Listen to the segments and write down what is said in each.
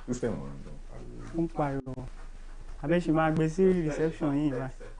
System wọn ló ń pariwo. Ó ń pariwo. Àbẹ́ ṣe máa gbé sí reception yìí báyìí.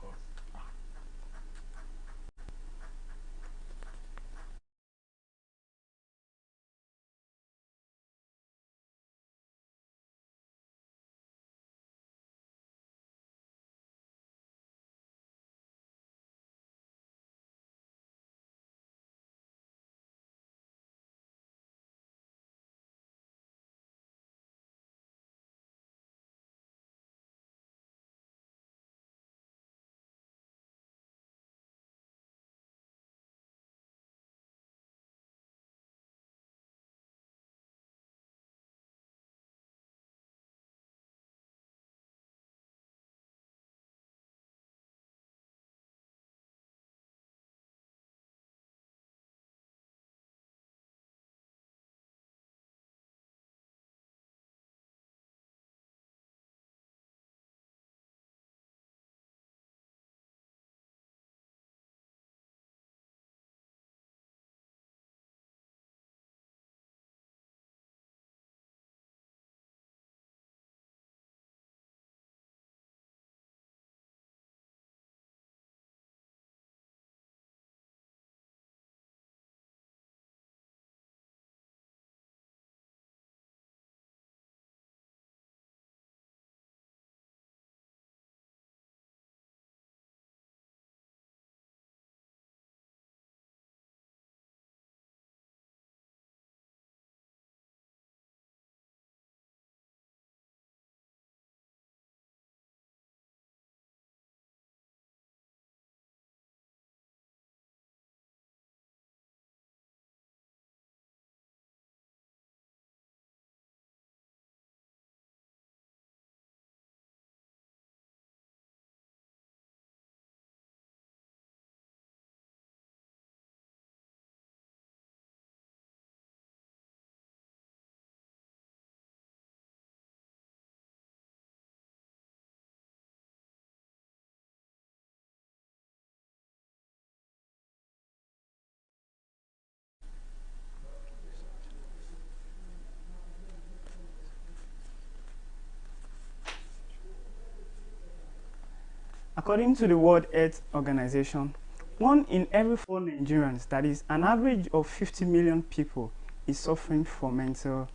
According to the World Health Organization, 1 in every 4 Nigerians, that is an average of 50 million people, is suffering from mental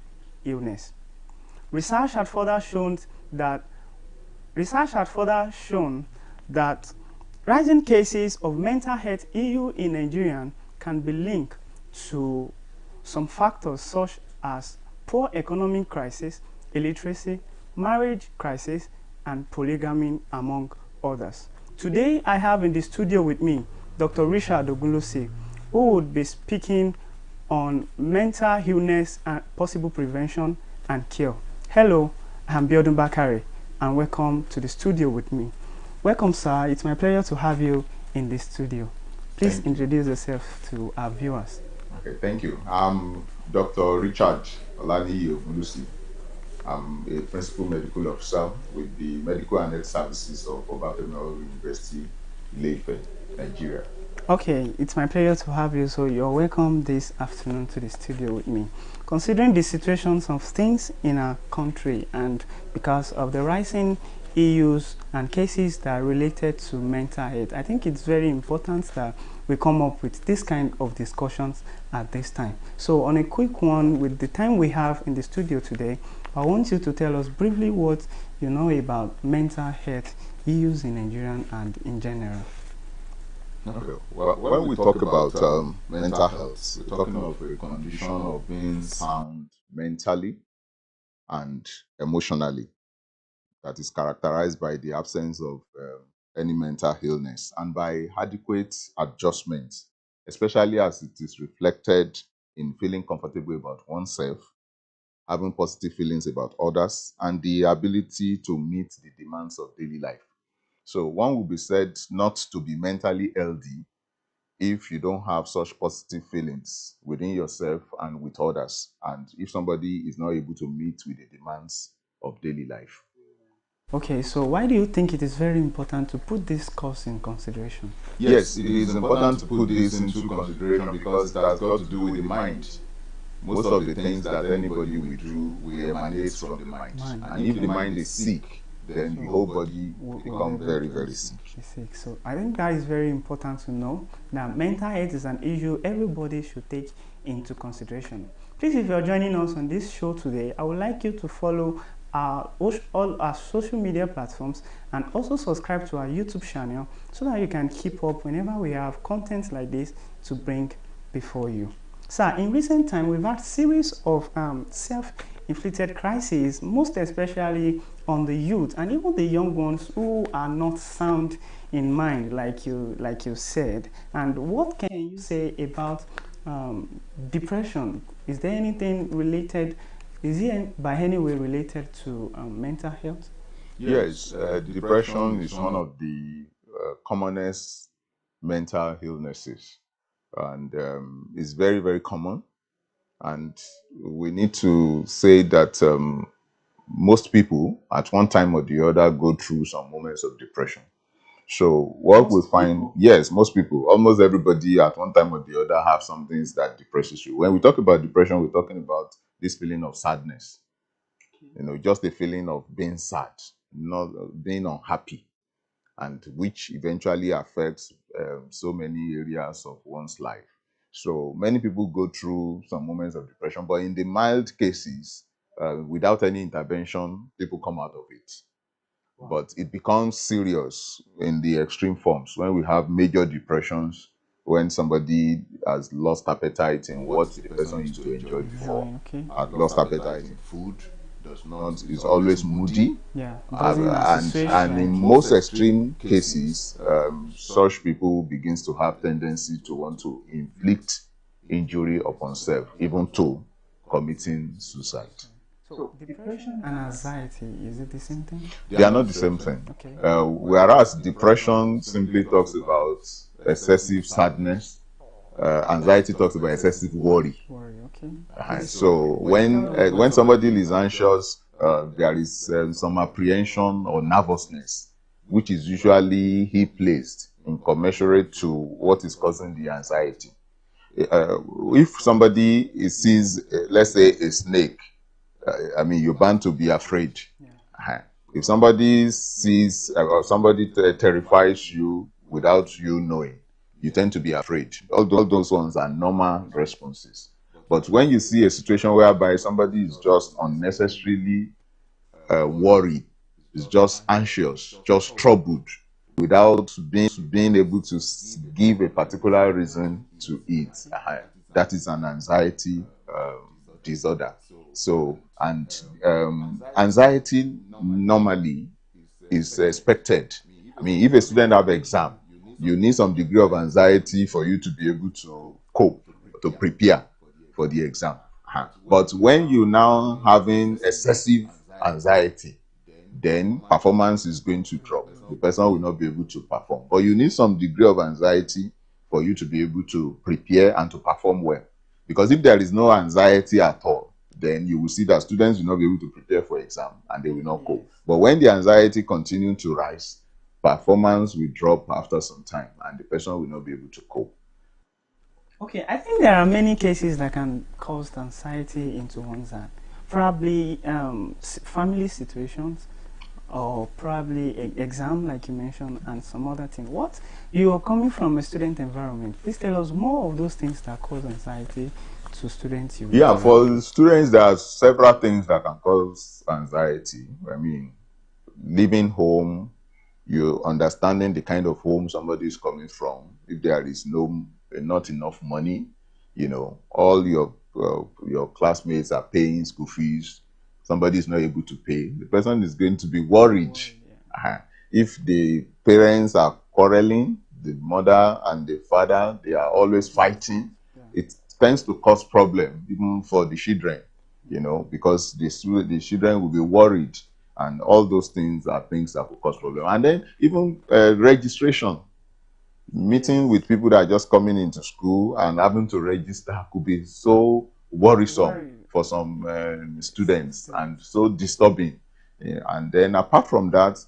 illness. Research had further shown that rising cases of mental health issue in Nigeria can be linked to some factors such as poor economic crisis, illiteracy, marriage crisis, and polygamy, among others. Today, I have in the studio with me Dr. Richard Ogunlose, who would be speaking on mental illness and possible prevention and cure. Hello, I'm Biodun Bakare, and welcome to the studio with me. Welcome, sir. It's my pleasure to have you in the studio. Please introduce yourself to our viewers. Okay, thank you. I'm Dr. Richard Olaniyi Ogunlose. I'm a principal medical officer with the Medical and Health Services of Obafemi University, Ile-Ife, Nigeria. Okay, it's my pleasure to have you. So you're welcome this afternoon to the studio with me. Considering the situations of things in our country and because of the rising issues and cases that are related to mental health, I think it's very important that we come up with this kind of discussions at this time. So on a quick one, with the time we have in the studio today, I want you to tell us briefly what you know about mental health issues in Nigeria and in general. Okay. Well, when we talk about mental health, we're talking of a condition of being sound mentally and emotionally that is characterized by the absence of any mental illness and by adequate adjustment, especially as it is reflected in feeling comfortable about oneself, having positive feelings about others, and the ability to meet the demands of daily life. So one will be said not to be mentally healthy if you don't have such positive feelings within yourself and with others, and if somebody is not able to meet with the demands of daily life. Okay, so why do you think it is very important to put this cause in consideration? Yes, it is important to put this into consideration because it has got to do with the mind. most of the things that anybody will do will emanate from the mind. And if the mind is sick, then the whole body becomes very, very sick. So I think that is very important to know that mental health is an issue everybody should take into consideration. Please, if you're joining us on this show today, I would like you to follow all our social media platforms and also subscribe to our YouTube channel so that you can keep up whenever we have content like this to bring before you. Sir, in recent time, we've had series of self-inflicted crises, most especially on the youth and even the young ones who are not sound in mind, like you said. And what can you say about depression? Is there anything related? Is it by any way related to mental health? Yes, depression is one of the commonest mental illnesses, and it's very, very common. And we need to say that most people, at one time or the other, go through some moments of depression. So what we find, yes, most people, almost everybody at one time or the other have some things that depresses you. When we talk about depression, we're talking about this feeling of sadness, just a feeling of being sad, not being unhappy, and which eventually affects so many areas of one's life. So many people go through some moments of depression, but in the mild cases, without any intervention, people come out of it. But it becomes serious in the extreme forms when we have major depressions, when somebody has lost appetite in what the person used to enjoy before, has lost appetite in food, does not, is always moody, and in most extreme cases, such people begins to have tendency to want to inflict injury upon self, even to committing suicide. So depression and anxiety, is it the same thing? They are not the same thing. Okay. Whereas depression simply talks about excessive sadness, anxiety talks about excessive worry. Okay. So when somebody is anxious, there is some apprehension or nervousness, which is usually placed in commensurate to what is causing the anxiety. If somebody sees, let's say, a snake, you're bound to be afraid. Yeah. If somebody sees or somebody terrifies you without you knowing, you tend to be afraid. All those ones are normal responses. But when you see a situation whereby somebody is just unnecessarily worried, is just anxious, just troubled, without being able to give a particular reason to it, that is an anxiety disorder. So, and anxiety normally is expected. If a student have exam, you need some degree of anxiety for you to be able to cope, to prepare for the exam. But when you now having excessive anxiety, then performance is going to drop. The person will not be able to perform. But you need some degree of anxiety for you to be able to prepare and to perform well. Because if there is no anxiety at all, then you will see that students will not be able to prepare for exam and they will not cope. But when the anxiety continues to rise, performance will drop after some time and the person will not be able to cope. Okay, I think there are many cases that can cause anxiety into one's hand. Probably family situations, or probably exam, like you mentioned, and some other thing. What you are coming from a student environment, please tell us more of those things that cause anxiety to students. For students, there are several things that can cause anxiety. Leaving home, you understanding the kind of home somebody is coming from. If there is not enough money, all your classmates are paying school fees. Somebody is not able to pay. The person is going to be worried. If the parents are quarreling, the mother and the father, they are always fighting. It tends to cause problem even for the children, because the children will be worried, and all those things are things that will cause problem. And then even registration, meeting with people that are just coming into school and having to register could be so worrisome for some students and so disturbing. And then apart from that,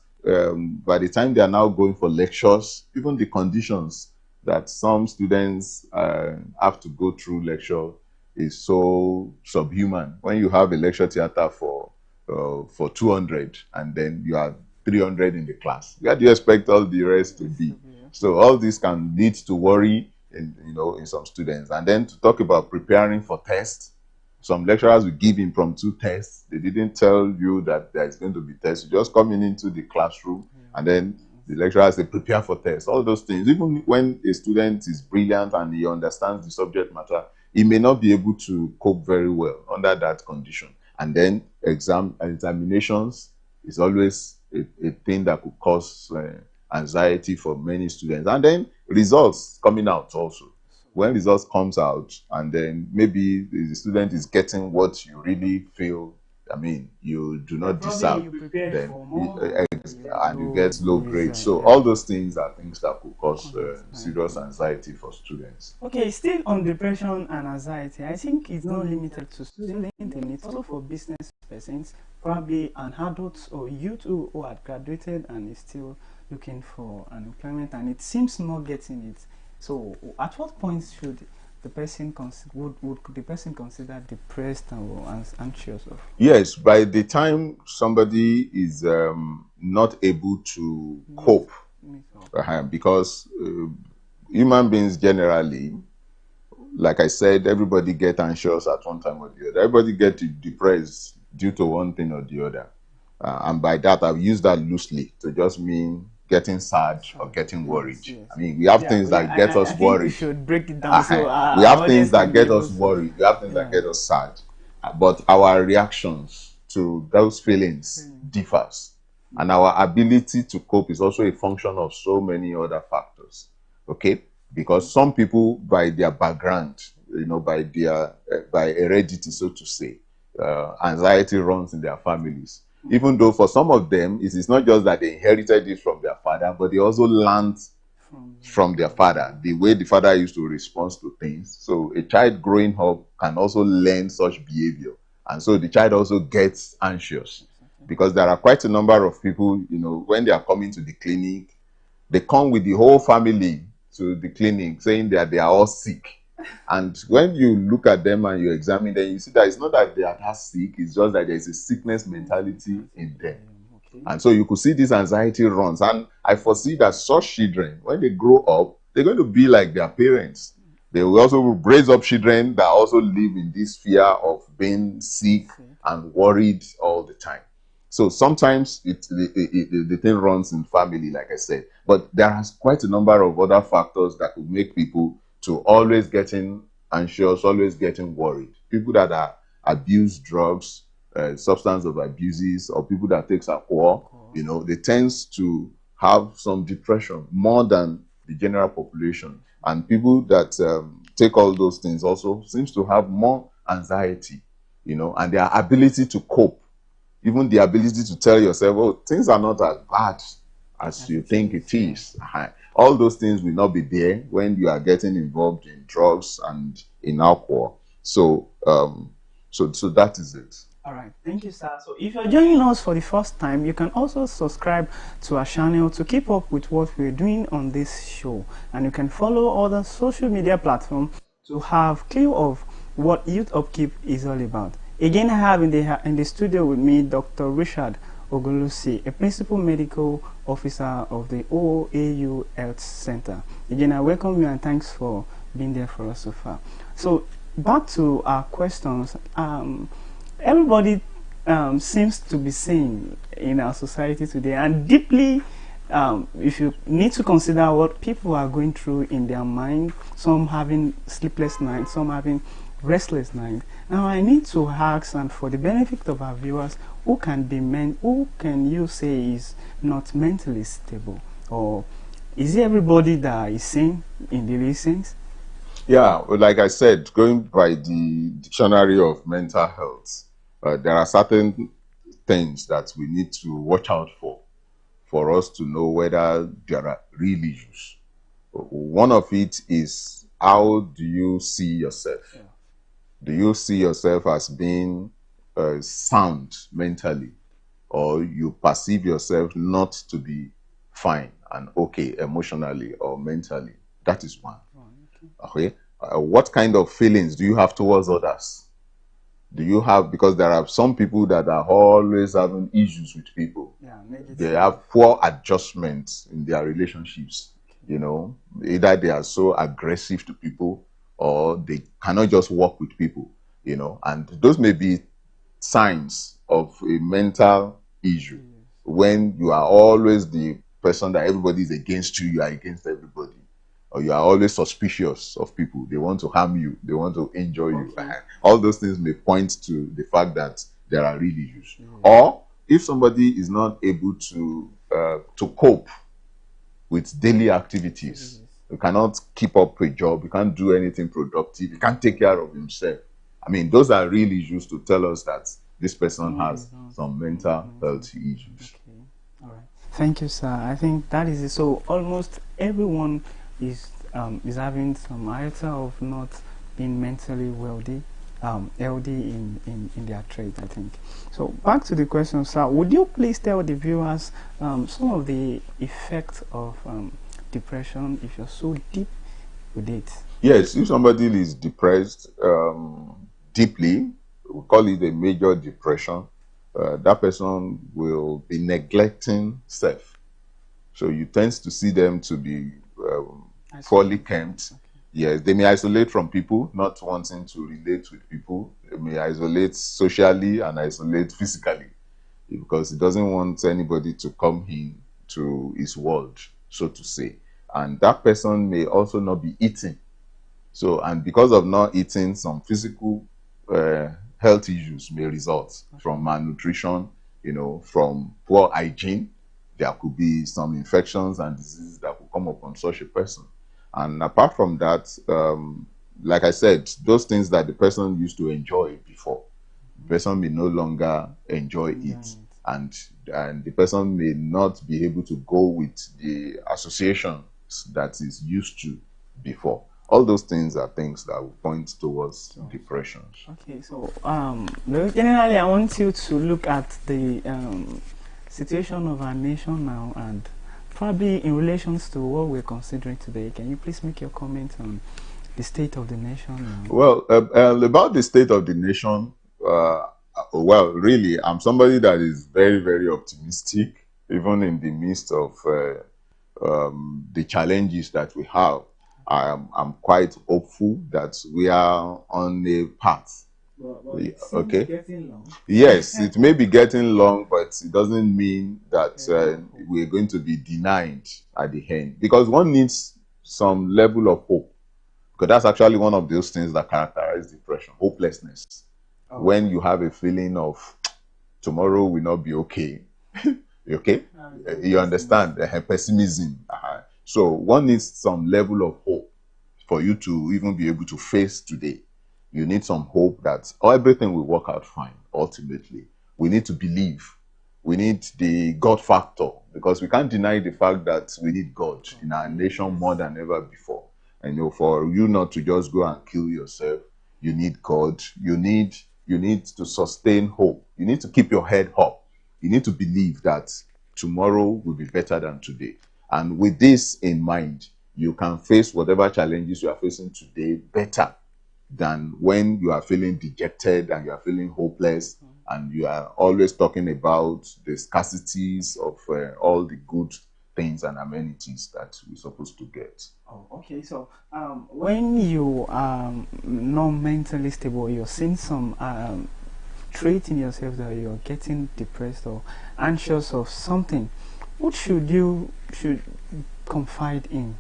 by the time they are now going for lectures, even the conditions that some students have to go through lecture is so subhuman. When you have a lecture theater for 200 and then you have 300 in the class, where do you expect all the rest to be? So all this can lead to worry in some students. And then to talk about preparing for tests, some lecturers will give impromptu tests. They didn't tell you that there is going to be tests. You just coming into the classroom and then the lecturers say prepare for tests. All those things. Even when a student is brilliant and he understands the subject matter, he may not be able to cope very well under that condition. And then examinations is always a thing that could cause anxiety for many students. And then results coming out also. When results comes out and then maybe the student is getting what you really feel, I mean, you do not deserve, then and you get low grades. So all those things are things that could cause serious anxiety for students. Okay, still on depression and anxiety, I think it's not limited to students, it's also for business persons, probably an adult or youth who had graduated and is still looking for an employment and it seems not getting it. So at what point should the person would the person consider depressed and anxious? Yes, by the time somebody is not able to cope, because human beings generally, like I said, everybody get anxious at one time or the other. Everybody get depressed due to one thing or the other. And by that, I've used that loosely to just mean getting sad or getting worried. Yes. I mean, we have things that get us worried. We should break it down. We have things that get us worried. We have things that get us sad. But our reactions to those feelings differs. And our ability to cope is also a function of so many other factors. Okay? Because some people, by their background, by their by heredity, so to say, anxiety runs in their families. Even though for some of them, it is not just that they inherited it from their father, but they also learned from their father, the way the father used to respond to things. So a child growing up can also learn such behavior. And so the child also gets anxious. Because there are quite a number of people, when they are coming to the clinic, they come with the whole family to the clinic saying that they are all sick. And when you look at them and you examine them, you see that it's not that they are that sick, it's just that there's a sickness mentality in them. Okay. And so you could see this anxiety runs. And I foresee that such children, when they grow up, they're going to be like their parents. They will also raise up children that also live in this fear of being sick and worried all the time. So sometimes the thing runs in family, like I said. But there is quite a number of other factors that could make people to always getting anxious, always getting worried. People that abuse drugs, substance of abuses, or people that takes alcohol, they tend to have some depression more than the general population. And people that take all those things also seems to have more anxiety, and their ability to cope, even the ability to tell yourself, oh, things are not as bad as you think it is. All those things will not be there when you are getting involved in drugs and in alcohol. So, so that is it. All right, thank you, sir. So if you're joining us for the first time, you can also subscribe to our channel to keep up with what we're doing on this show. And you can follow other social media platforms to have clue of what Youth Upkeep is all about. Again, I have in the studio with me Dr. Richard Ogulusi, a Principal Medical Officer of the OAU Health Center. Again, I welcome you and thanks for being there for us so far. So, back to our questions. Everybody seems to be sane in our society today, and deeply, if you need to consider what people are going through in their mind, some having sleepless nights, some having restless night. Now I need to ask, and for the benefit of our viewers, who can you say is not mentally stable, or is it everybody that is sane in the real sense? Yeah, like I said, going by the dictionary of mental health, there are certain things that we need to watch out for us to know whether there are real issues. One of it is, how do you see yourself? Yeah. Do you see yourself as being sound mentally, or you perceive yourself not to be fine and okay emotionally or mentally? That is one. Okay. What kind of feelings do you have towards others? Do you have, because there are some people that are always having issues with people. Yeah, They negative. have poor adjustment in their relationships. You know, either they are so aggressive to people or they cannot just work with people, you know, and those may be signs of a mental issue. When you are always the person that everybody is against you, you are against everybody, or you are always suspicious of people. They want to harm you, they want to injure you. Okay. All those things may point to the fact that there are real issues. Or if somebody is not able to cope with daily activities, you cannot keep up a job, you can't do anything productive, you can't take care of himself. I mean, those are real issues to tell us that this person has some mental health issues. Okay. All right. Thank you, sir. I think that is it. So almost everyone is having some iota of not being mentally healthy in their trade, I think. So back to the question, sir. Would you please tell the viewers some of the effects of depression if you're so deep with it? Yes, if somebody is depressed deeply, we call it a major depression. That person will be neglecting self. So you tend to see them to be poorly kempt. Yes, they may isolate from people, not wanting to relate with people. They may isolate socially and isolate physically because he doesn't want anybody to come in to his world, so to say. And that person may also not be eating. So, and because of not eating, some physical health issues may result from malnutrition, you know, from poor hygiene. There could be some infections and diseases that could come upon such a person. And apart from that, like I said, those things that the person used to enjoy before, the person may no longer enjoy it. And the person may not be able to go with the associations that is used to before. All those things are things that will point towards depression. Okay, so very generally, I want you to look at the situation of our nation now, and probably in relations to what we're considering today. Can you please make your comment on the state of the nation now? Well, about the state of the nation, well, really, I'm somebody that is very, very optimistic, even in the midst of the challenges that we have. I'm quite hopeful that we are on a path. Okay. Yes, it may be getting long, but it doesn't mean that we're going to be denied at the end, because one needs some level of hope. Because that's actually one of those things that characterize depression, hopelessness. When you have a feeling of tomorrow will not be okay. Okay? You understand? Pessimism. So one needs some level of hope for you to even be able to face today. You need some hope that everything will work out fine, ultimately. We need to believe. We need the God factor, because we can't deny the fact that we need God in our nation more than ever before. And you know, for you not to just go and kill yourself, you need God. You need to sustain hope. You need to keep your head up. You need to believe that tomorrow will be better than today. And with this in mind, you can face whatever challenges you are facing today better than when you are feeling dejected and you are feeling hopeless and you are always talking about the scarcities of all the good things and amenities that we're supposed to get. Oh, okay. So when you are not mentally stable, you're seeing some trait in yourself that you're getting depressed or anxious of something, what should confide in?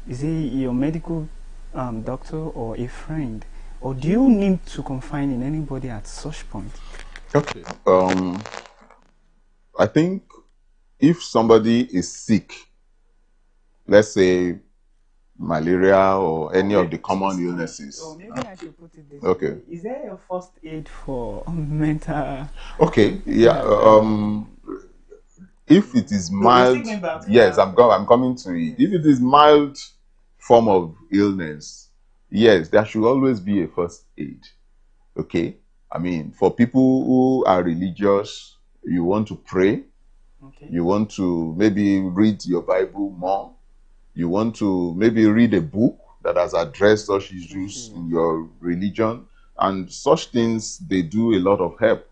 Is it your medical doctor or a friend, or do you need to confide in anybody at such point? Okay. I think if somebody is sick, let's say malaria or any of the common illnesses. So maybe I should put it this Okay. way. Is there a first aid for mental? Okay. Yeah. If it is mild, yes, I'm coming to it. If it is mild form of illness, yes, there should always be a first aid. Okay. I mean, for people who are religious, you want to pray. Okay. You want to maybe read your Bible more. You want to maybe read a book that has addressed such issues in your religion, and such things, they do a lot of help.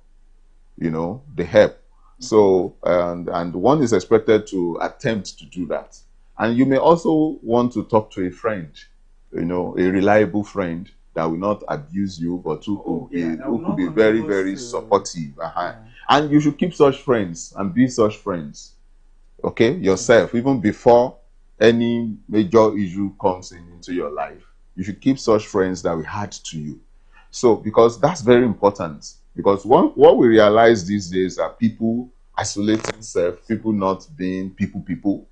They help. So, and one is expected to attempt to do that. And you may also want to talk to a friend, a reliable friend that will not abuse you, but who could be very, very supportive. And you should keep such friends and be such friends, okay, yourself, even before any major issue comes into your life. You should keep such friends that will add to you. So, because that's very important. Because what we realize these days are people isolating self, people not being people.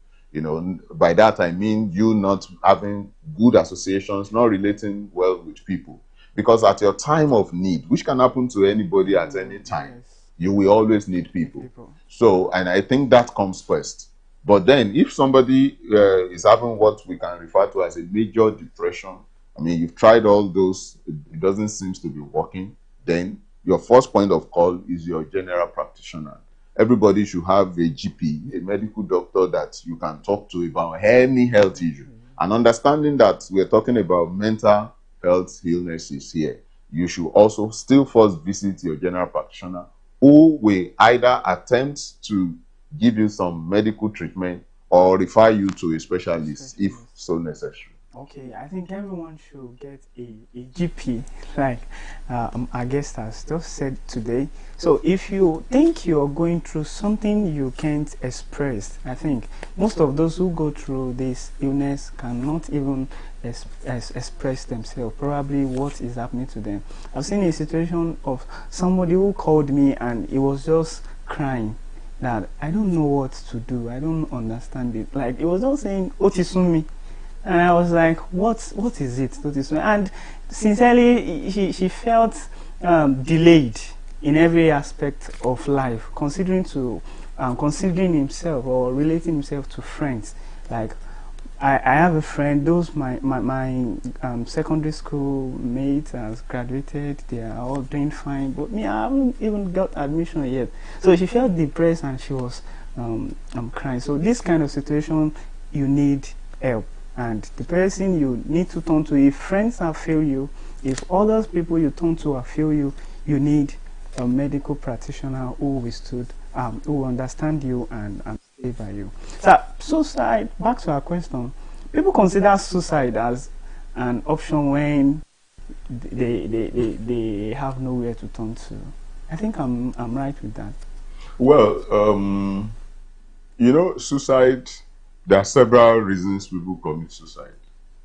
By that I mean you not having good associations, not relating well with people. Because at your time of need, which can happen to anybody at any time, you will always need people. So, and I think that comes first. But then, if somebody is having what we can refer to as a major depression, I mean, you've tried all those, it doesn't seem to be working, then your first point of call is your general practitioner. Everybody should have a GP, a medical doctor that you can talk to about any health issue. And understanding that we're talking about mental health illnesses here, you should also still first visit your general practitioner, who will either attempt to give you some medical treatment or refer you to a specialist if so necessary. Okay, I think everyone should get a GP, like our guest has just said today. So if you think you're going through something you can't express, I think most of those who go through this illness cannot even express themselves, probably what is happening to them. I've seen a situation of somebody who called me and he was just crying that I don't know what to do, I don't understand it. Like, he was just saying, Otisumi. And I was like, what is it? And sincerely, she felt delayed in every aspect of life, considering himself or relating himself to friends. Like, I have a friend, those my secondary school mates has graduated, they are all doing fine, but me, I haven't even got admission yet. So she felt depressed and she was crying. So this kind of situation, you need help. And the person you need to turn to, if friends have failed you, if other people you turn to have failed you, you need a medical practitioner who will understand you and stay by you. So, suicide, back to our question. People consider suicide as an option when they have nowhere to turn to. I think I'm right with that. Well, suicide, there are several reasons people commit suicide.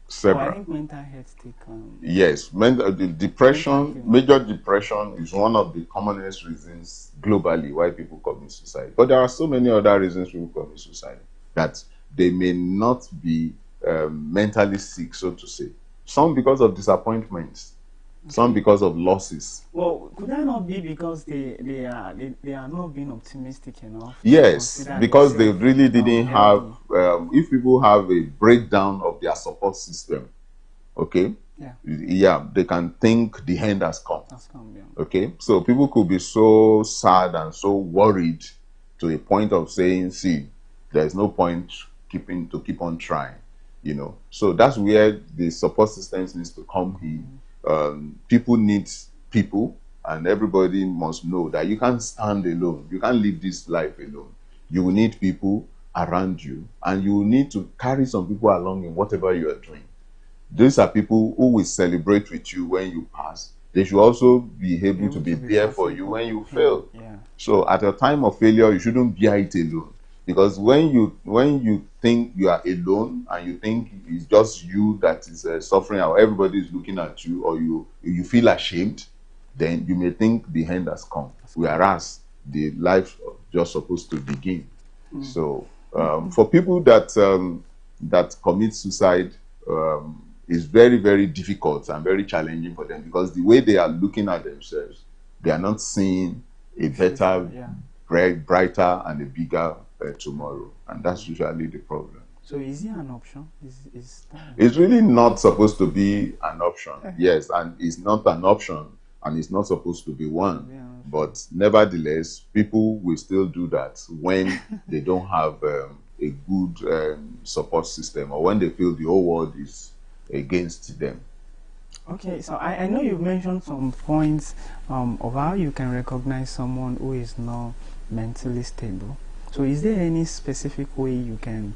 Several. I think mental health take. Yes, depression, major depression is one of the commonest reasons globally why people commit suicide. But there are so many other reasons people commit suicide that they may not be mentally sick, so to say. Some because of disappointments, some because of losses. Well, could that not be because they are not being optimistic enough? Yes, because they really didn't have. If people have a breakdown of their support system, okay, yeah, they can think the end has come. Okay, so people could be so sad and so worried to a point of saying, "See, there's no point keep on trying," So that's where the support systems needs to come in. People need people, and everybody must know that you can't stand alone. You can't live this life alone. You will need people around you, and you will need to carry some people along in whatever you are doing. These are people who will celebrate with you when you pass. They should also be able to be there for you when you fail. So at a time of failure, you shouldn't bear it alone. Because when you think you are alone and you think it's just you that is suffering, or everybody is looking at you, or you feel ashamed, then you may think the end has come. Whereas the life is just supposed to begin. So for people that commit suicide, is very, very difficult and very challenging for them, because the way they are looking at themselves, they are not seeing a better, brighter, and a bigger tomorrow, and that's usually the problem. So is it an option? It's really not supposed to be an option. Yes, and it's not an option, and it's not supposed to be one. But nevertheless, people will still do that when they don't have a good support system, or when they feel the whole world is against them. Okay, so I know you've mentioned some points of how you can recognize someone who is not mentally stable. So is there any specific way you can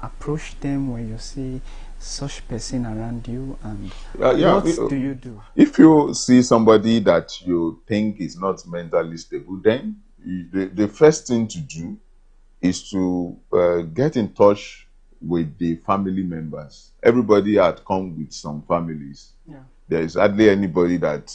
approach them when you see such person around you, and Yeah, what do you do? if you see somebody that you think is not mentally stable, then the first thing to do is to get in touch with the family members. Everybody had come with some families. Yeah. There is hardly anybody that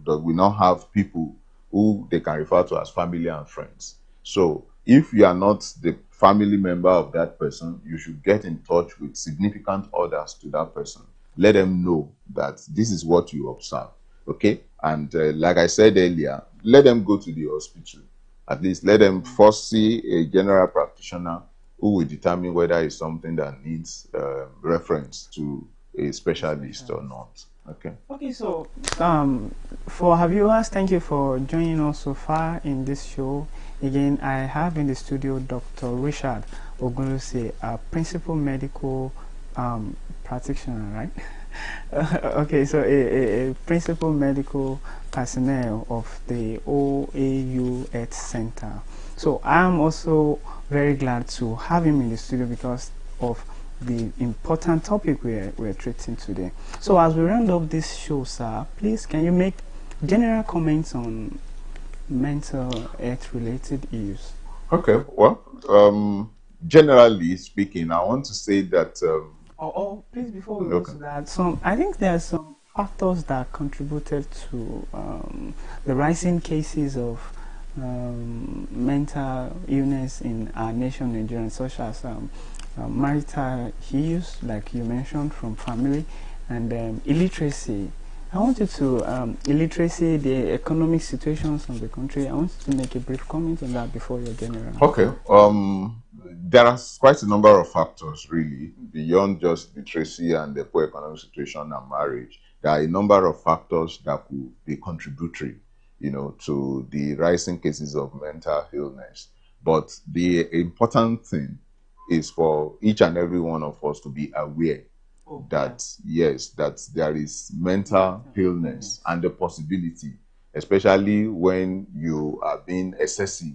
will not have people who they can refer to as family and friends. So if you are not the family member of that person, you should get in touch with significant others to that person. Let them know that this is what you observe. Okay, and like I said earlier, let them go to the hospital. At least let them first see a general practitioner who will determine whether it's something that needs reference to a specialist or not. Okay. Okay, so for our viewers, thank you for joining us so far in this show. Again, I have in the studio Dr. Richard Ogunlose, a principal medical practitioner, right? Okay, so a principal medical personnel of the OAU Health Center. So I'm also very glad to have him in the studio because of the important topic we're treating today. So as we round up this show, sir, please can you make general comments on mental health related issues? Okay. Well, generally speaking, I want to say that. Please, before we go to that, I think there are some factors that contributed to the rising cases of mental illness in our nation, Nigeria, such as marital issues, like you mentioned, from family, and illiteracy. I wanted to illiteracy, the economic situations of the country. I wanted to make a brief comment on that before your general. Okay. There are quite a number of factors, really, beyond just literacy and the poor economic situation and marriage. There are a number of factors that could be contributory, to the rising cases of mental illness. But the important thing is for each and every one of us to be aware that, yes, that there is mental illness and the possibility, especially when you are being excessive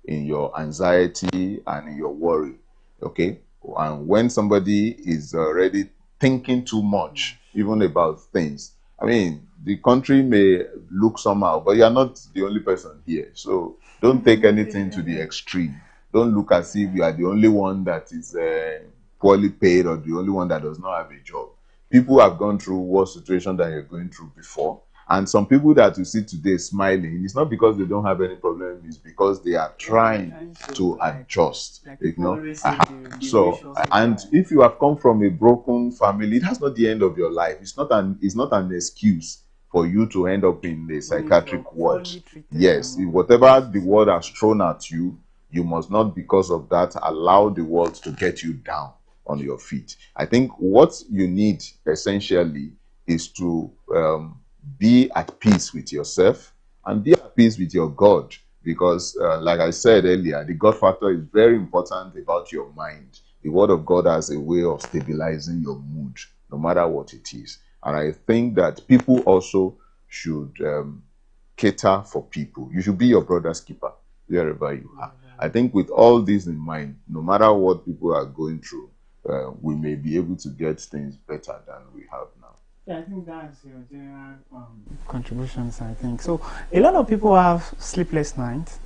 in your anxiety and in your worry. Okay. And when somebody is already thinking too much, even about things, I mean, the country may look somehow, but you're not the only person here. So don't take anything to the extreme. Don't look as if you are the only one that is poorly paid or the only one that does not have a job. People have gone through worse situations than you're going through before. And some people that you see today smiling, it's not because they don't have any problem, it's because they are trying to adjust. So, and if you have come from a broken family, that's not the end of your life. It's not an excuse for you to end up in a psychiatric ward. Yes, whatever the world has thrown at you, you must not, because of that, allow the world to get you down on your feet. I think what you need essentially is to be at peace with yourself and be at peace with your God, because like I said earlier, the God factor is very important about your mind. The word of God has a way of stabilizing your mood, no matter what it is. And I think that people also should cater for people. You should be your brother's keeper wherever you are. I think with all this in mind, no matter what people are going through, we may be able to get things better than we have now. Yeah, I think that's your general contributions, I think. So a lot of people have sleepless nights.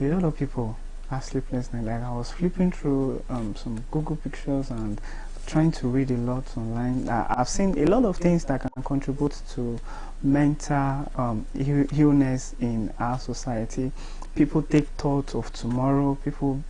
A lot of people have sleepless nights. Like I was flipping through some Google pictures and trying to read a lot online. I've seen a lot of things that can contribute to mental illness in our society. People take thought of tomorrow. People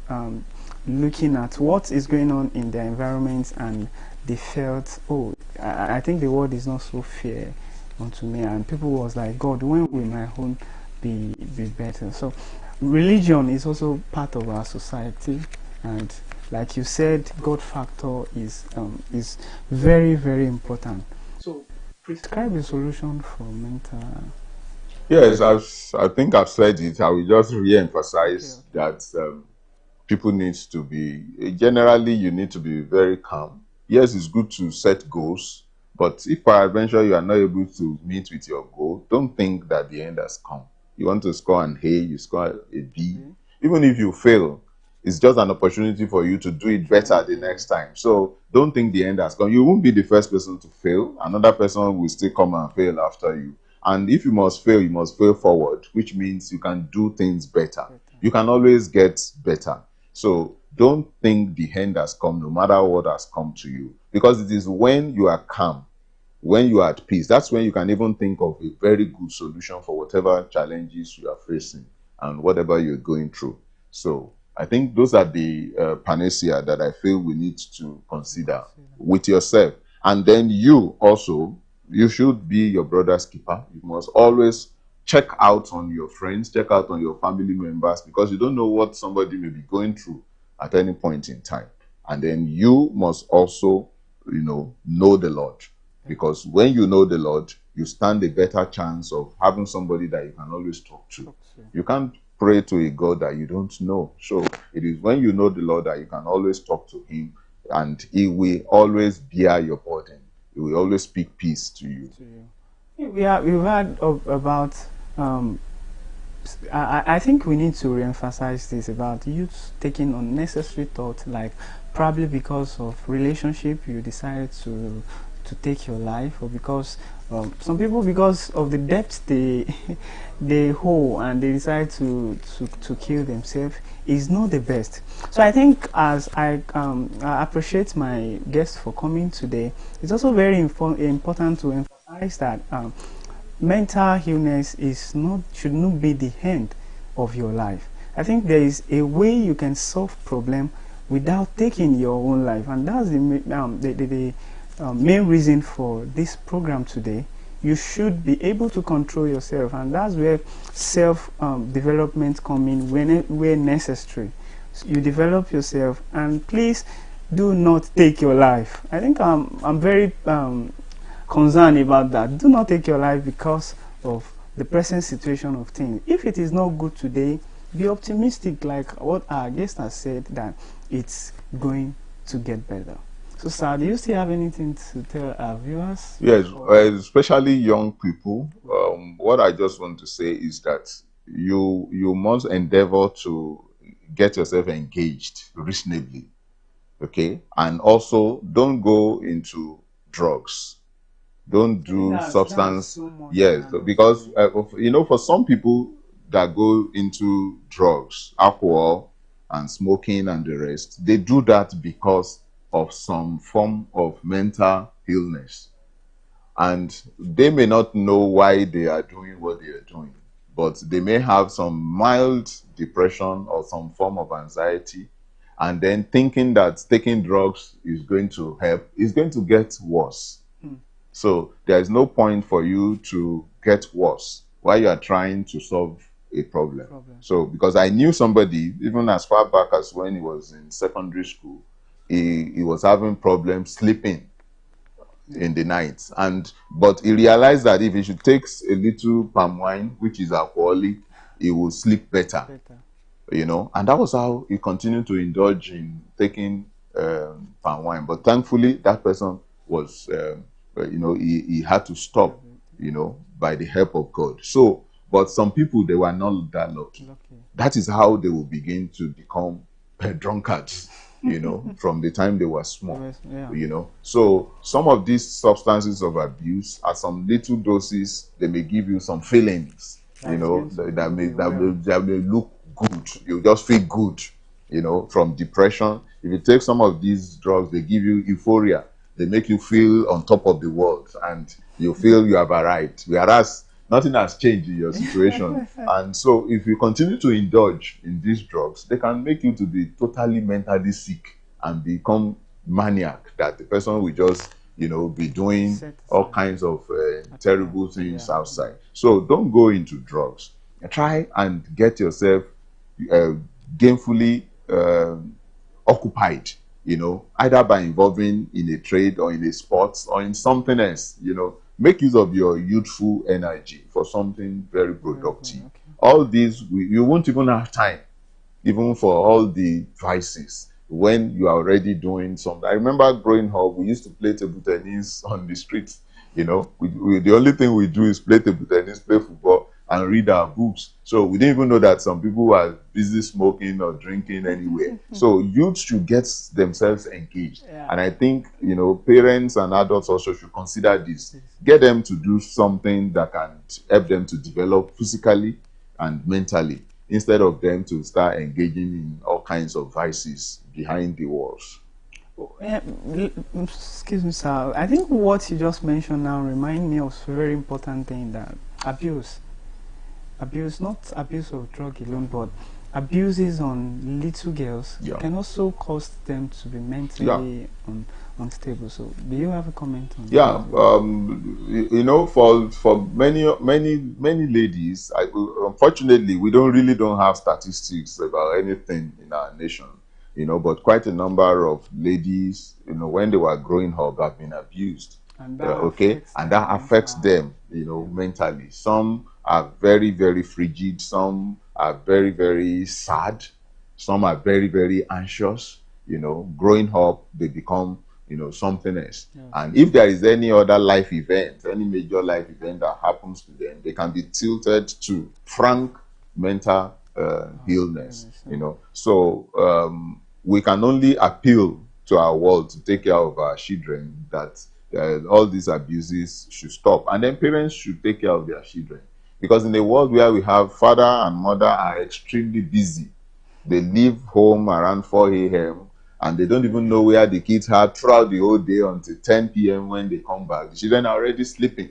looking at what is going on in their environment, and they felt, oh, I think the world is not so fair unto me. And people was like, God, when will my home be better? So religion is also part of our society, and like you said, God factor is very, very important. So prescribe a solution for mental. Yes, I think I've said it. I will just re-emphasize that people need to be, generally you need to be very calm. yes, it's good to set goals, but if peradventure you are not able to meet with your goal, don't think that the end has come. You want to score an A, you score a B. Even if you fail, it's just an opportunity for you to do it better the next time. So don't think the end has come. You won't be the first person to fail. Another person will still come and fail after you. And if you must fail forward, which means you can do things better. You can always get better. So don't think the end has come, no matter what has come to you. Because it is when you are calm, when you are at peace, that's when you can even think of a very good solution for whatever challenges you are facing and whatever you're going through. So I think those are the panacea that I feel we need to consider with yourself. And then you also, you should be your brother's keeper. You must always check out on your friends, check out on your family members, because you don't know what somebody may be going through at any point in time. And then you must also, know the Lord. Because when you know the Lord, you stand a better chance of having somebody that you can always talk to. You can't pray to a God that you don't know. So it is when you know the Lord that you can always talk to him, and he will always bear your burden. He will always speak peace to you. We've heard about I think we need to reemphasize this about youth taking unnecessary thoughts, like probably because of relationship you decided to take your life, or because some people, because of the debts they they hold and they decide to kill themselves, is not the best. So I think, as I appreciate my guest for coming today, it's also very important to emphasize that mental illness should not be the end of your life. I think there is a way you can solve problem without taking your own life, and that's the main reason for this program today. You should be able to control yourself, and that's where self development come in where necessary. So you develop yourself, and please do not take your life. I think I'm very concerned about that. Do not take your life because of the present situation of things. If it is not good today, be optimistic, like what our guest has said, that it's going to get better. So, sir, do you still have anything to tell our viewers? Yes, especially young people. What I just want to say is that you must endeavor to get yourself engaged reasonably, okay? And also, don't go into drugs. Don't do substance. So Yes, because for some people that go into drugs, alcohol, and smoking and the rest, they do that because of some form of mental illness, and they may not know why they are doing what they are doing, but they may have some mild depression or some form of anxiety, and then thinking that taking drugs is going to help, is going to get worse. So there is no point for you to get worse while you are trying to solve a problem. So, because I knew somebody, even as far back as when he was in secondary school, he was having problems sleeping in the night, but he realized that if he should take a little palm wine, which is alcoholic, he will sleep better. And that was how he continued to indulge in taking palm wine. But thankfully, that person was he had to stop, by the help of God. So, but some people, they were not that lucky. That is how they will begin to become drunkards, from the time they were small. So some of these substances of abuse, at some little doses, they may give you some feelings, that may look good. You just feel good, from depression. If you take some of these drugs, they give you euphoria. They make you feel on top of the world, and you feel you have arrived, whereas nothing has changed in your situation. And so if you continue to indulge in these drugs, they can make you to be totally mentally sick and become maniac, that the person will just be doing all kinds of terrible things outside. So don't go into drugs. Try and get yourself gainfully occupied, either by involving in a trade or in a sport or in something else. Make use of your youthful energy for something very productive. All these, you won't even have time even for all the vices. when you are already doing something. I remember growing up, we used to play table tennis on the streets. You know, the only thing we do is play table tennis, play football, and read our books. So we didn't even know that some people were busy smoking or drinking anywhere. So youth should get themselves engaged. Yeah. And I think, you know, parents and adults also should consider this. Get them to do something that can help them to develop physically and mentally, instead of them to start engaging in all kinds of vices behind the walls. Excuse me, sir. I think what you just mentioned now remind me of a very important thing, that abuse, not abuse of drug alone, but abuses on little girls can also cause them to be mentally unstable. So, do you have a comment on Yeah, that? you know, for many ladies, unfortunately, we don't have statistics about anything in our nation. You know, but quite a number of ladies, you know, when they were growing up, have been abused. And that Okay, and that affects them, you know, mentally. Some are very, very frigid. Some are very, very sad. Some are very, very anxious. You know, growing up, they become, you know, something else. And if there is any other life event, any major life event that happens to them, they can be tilted to frank mental illness. You know, so we can only appeal to our world to take care of our children, that all these abuses should stop, and then parents should take care of their children, because in a world where we have father and mother are extremely busy, they leave home around 4 a.m. and they don't even know where the kids are throughout the whole day until 10 p.m. when they come back. The children are already sleeping.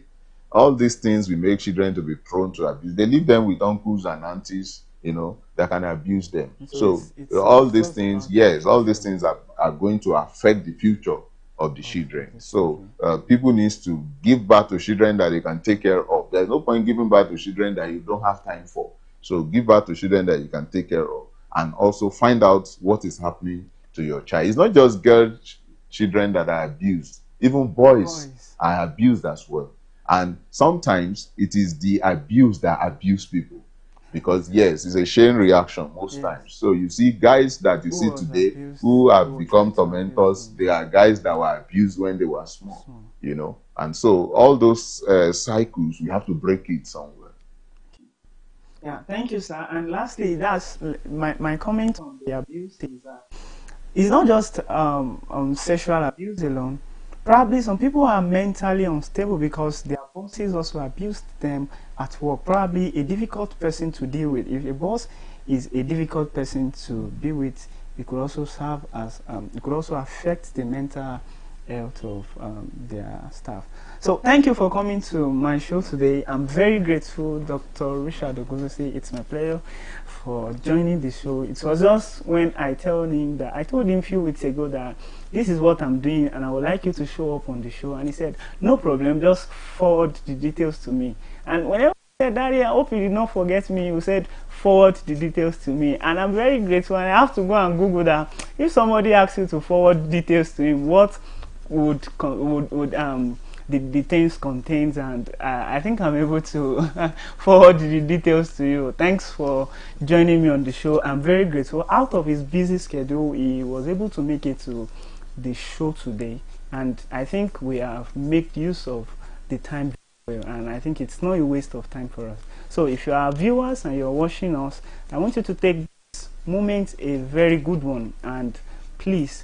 All these things will make children to be prone to abuse. They leave them with uncles and aunties, you know, that can abuse them. So all these things, yes, all these things are going to affect the future of the children. So people need to give birth to children that they can take care of. There's no point giving birth to children that you don't have time for. So give birth to children that you can take care of, and also find out what is happening to your child. It's not just children that are abused. Even boys are abused as well. And sometimes it is the abuse that abuse people. Because yes, it's a chain reaction most times. So you see guys that you see today who have become tormentors, they are guys that were abused when they were small, you know. And so all those cycles, we have to break it somewhere. Yeah, thank you, sir. And lastly, that's my comment on the abuse is that it's not just sexual abuse alone. Probably some people are mentally unstable because their bosses also abused them at work. Probably a difficult person to deal with. If a boss is a difficult person to be with, it could also serve as it could also affect the mental health of their staff. So thank you for coming to my show today. I'm very grateful, Dr. Richard Oguzosi. It's my pleasure for joining the show. It was just when I told him a few weeks ago that this is what I'm doing and I would like you to show up on the show, and he said no problem, just forward the details to me. And whenever I said, Daddy, I hope you did not forget me, you said forward the details to me, and I'm very grateful. And I have to go and Google that. If somebody asks you to forward details to him, what would the things contains, and I think I'm able to forward the details to you. Thanks for joining me on the show. I'm very grateful. Out of his busy schedule, he was able to make it to the show today, and I think we have made use of the time well, and I think it's not a waste of time for us. So if you are viewers and you're watching us, I want you to take this moment a very good one, and please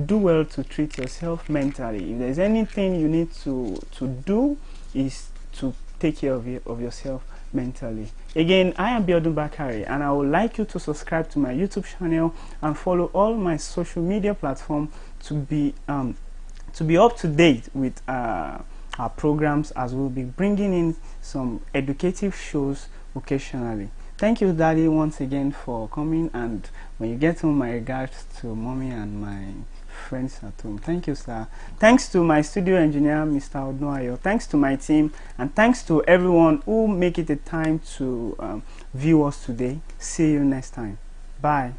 do well to treat yourself mentally. If there's anything you need to do, is to take care of yourself mentally. Again, I am Biodun Bakari, and I would like you to subscribe to my YouTube channel and follow all my social media platforms to be up to date with our programs, as we'll be bringing in some educative shows occasionally. Thank you, Daddy, once again for coming, and when you get home, my regards to mommy and my friends at home. Thank you, sir. Thanks to my studio engineer, Mr. Odnoayo. Thanks to my team, and thanks to everyone who make it a time to view us today. See you next time. Bye.